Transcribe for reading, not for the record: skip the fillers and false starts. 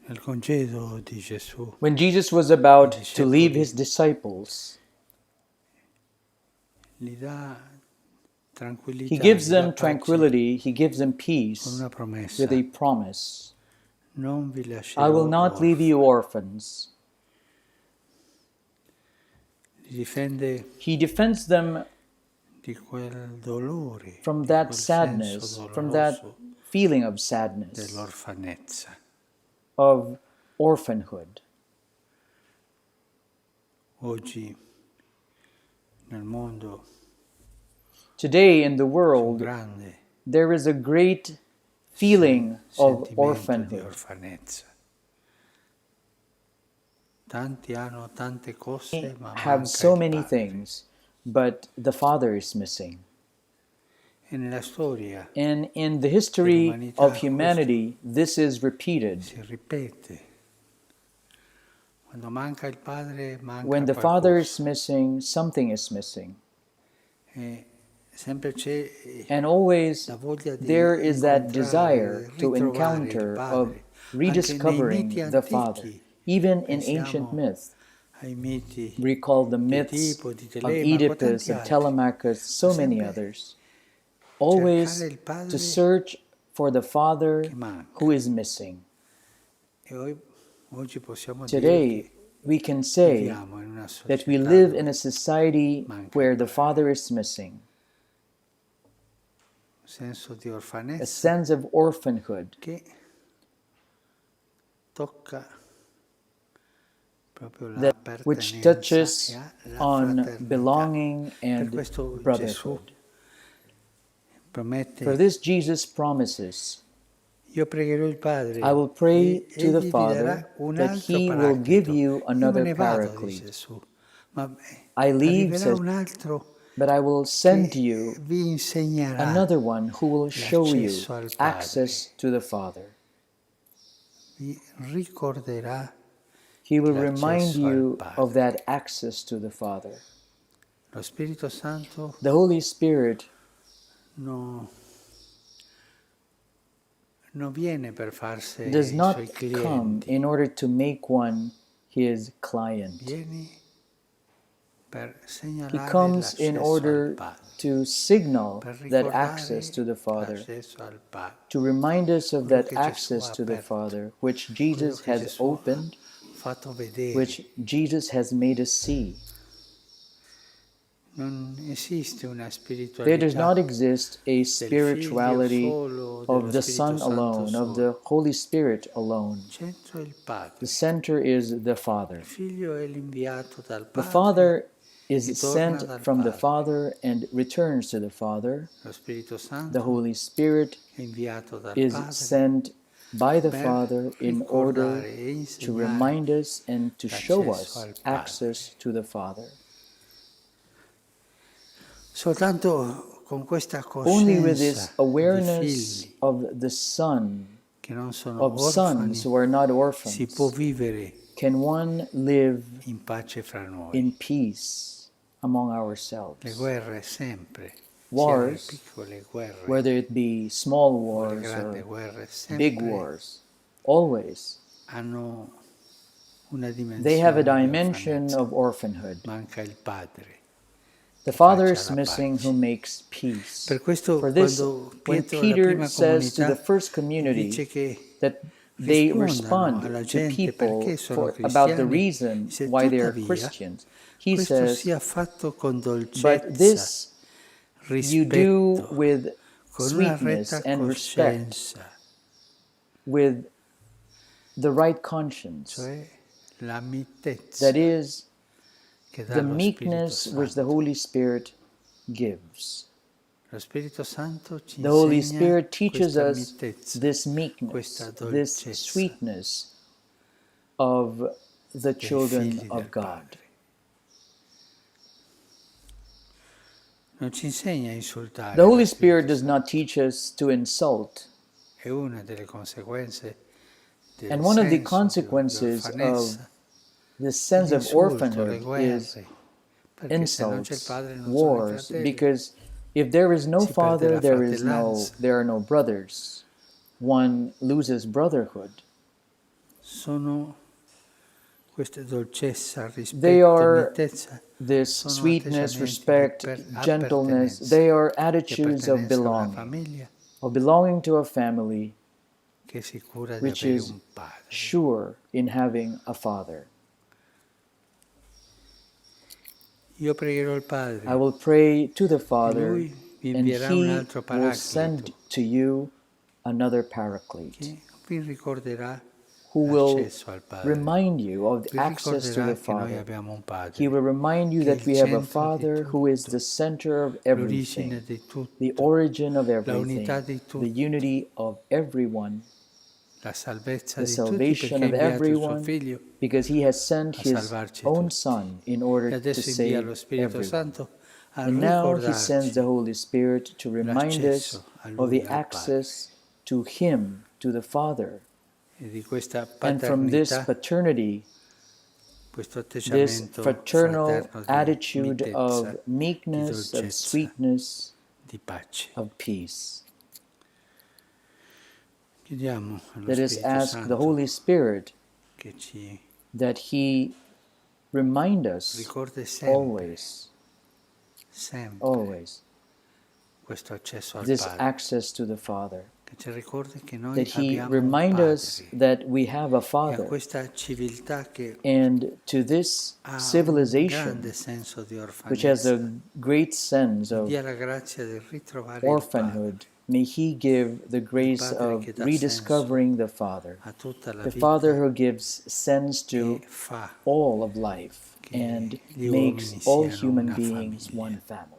nel congedo di Gesù, When Jesus was about to leave his disciples, gli dà tranquillità, he gives gli dà them pace tranquility, he gives them con peace una promessa. with a promise. Non vi I lascerò will not leave you orphans. Li difende He defends them di quel dolore, from di that quel sadness, senso from that doloroso feeling of sadness, dell'orfanezza. of orphanhood. Oggi nel mondo Today in the c'è un world, grande there is a great feeling of sentimento di orphanhood. orfanezza. Tanti hanno tante cose, ma Have manca so il many padre. things, but the Father is missing. E nella storia And in the history dell'umanità of humanity, this is repeated. si ripete. Quando manca il padre, manca When the Father is qualcosa. missing, something is missing. E sempre c'è And always la voglia di there is that incontrare, desire to ritrovare il encounter, of padre. Anche nei rediscovering miti the Father. antichi, Even in ancient pensiamo myths, ai miti recall the di myths Edipo, di of Telemaco, Oedipus, tanti of altri. Telemachus, so many Sempre others. Always cercare il padre to search for the Father che manca. who is missing. E oggi possiamo dire Today, che we can say viviamo in una that we società live dove in a society manca where il the padre. Father is missing, Un senso di a orfanezza sense of orphanhood che tocca proprio la which appartenenza touches e la on fraternità. belonging Per and questo Gesù brotherhood. For promette: this Jesus promises, io pregherò il Padre I will pray e to the egli vi darà Father un that altro he will give paraclito. you Io me another ne vado, paraclete. dice Gesù, ma I leave, arriverà says, un altro but I will send che you vi insegnerà another one who will show you l'accesso al Padre, access to the Father. vi ricorderà He will remind l'accesso al you of Padre. that access to the Father. Lo Spirito Santo The Holy Spirit non viene per farsi does i not suoi come clienti, in order to make one his client. viene per He segnalare comes in l'accesso al order Padre, to signal per that ricordare access to the Father, l'accesso al Padre. to remind us of Quello that che Gesù access ha to the aperto, Father, which quello Jesus che has Gesù opened, ha fatto vedere. which Jesus has made us see. Non esiste una There does spiritualità not exist a del Figlio spirituality solo, of dello the Spirito Son Santo alone, of solo. the Holy Spirit alone. Il centro è il Padre. The center is the Father. Il Figlio è l'inviato dal The Padre. Father is e torna sent dal from the Padre. Father and returns to the Father. Lo Spirito Santo The Holy Spirit è inviato dal is Padre sent by the per Father in order ricordare e to insegnare remind us and to show l'accesso us al Padre. access to the Father. Soltanto con questa Only with this coscienza di awareness figli of the Son, che non sono of sons orfani who are not si può orphans, vivere can one live in pace fra noi. in peace among Le ourselves. guerre sempre, sia le Wars, piccole guerre, whether it be small o le wars grandi or guerre, big sempre wars, always hanno una they have a dimensione di dimension orfanezza. of orphanhood. Manca il Padre. The che Father faccia is la missing pace. who makes peace. Per questo For this, quando when Pietro alla Peter prima says to the comunità first gli community dice che that they rispondano alla respond to gente perché people sono about the cristiani, reason dice why they are tuttavia Christians, he questo says, sia fatto con but dolcezza, this you do rispetto, with con una sweetness retta and respect, coscienza, with the right conscience, cioè la mitezza that is, che dà the lo Spirito meekness which the Santo. Holy Spirit gives. Lo Spirito Santo ci The Holy insegna Spirit teaches questa us mitezza, this questa meekness, dolcezza this sweetness of the dei children figli del of God. Padre. Non ci insegna a insultare. The Holy lo Spirito Spirit does Santo. not teach us to insult. È una delle conseguenze del And one of the senso di consequences of orfanezza, this sense of l'insulto, le orphanhood is guerre, perché se non c'è il insults, padre non sono i wars, fratelli. because if there is no Si perde father, la fratellanza. there are no brothers. One loses brotherhood. sono queste dolcezza, They rispetto are e mitezza, this sono sweetness, atteggiamenti respect, di gentleness. appartenenza, They are di attitudes of appartenenza a una belonging, famiglia of belonging to a family che è sicura di which avere is un padre. sure in having a father. Io pregherò il I Padre will pray to the e Father, Lui vi and invierà un He altro will send paraclito to you another paraclete, che vi ricorderà who will l'accesso al Padre. remind you of the Vi access to the ricorderà che noi Father. abbiamo un Padre, He will remind you che è that il we have a centro di Father who is tutto, the center of l'origine everything, di tutto, the origin of la unità everything, di the tutto, unity of everyone, la salvezza the di tutti, salvation perché ha of inviato il suo everyone, Figlio because He has sent a His salvarci own tutti. Son in E order to adesso invia lo save Spirito everyone. Santo a And now He sends the ricordarci Holy Spirit to remind us l'accesso a of Lui, the al Padre, access to Him, to the Father. e di questa And from this paternità, paternity, questo this atteggiamento fraternal fraterno di attitude mitezza, of di meekness, of dolcezza, sweetness, di pace. of peace. Chiediamo allo Let us Spirito ask the Santo Holy Spirit che ci that He remind us ricordi sempre, always, questo accesso al this Padre, access to the Father. che ci ricordi che noi That He abbiamo un remind us Padre, that we have a e a Father. questa civiltà che And to this ha un civilization, grande senso di which has orfanezza, a great sense gli of dia la grazia di ritrovare il Padre, orphanhood, may He give the grace Padre of che dà rediscovering the Father, a tutta la the vita Father who gives sense to e fa all of life che and gli makes uomini all siano human una beings famiglia. one family.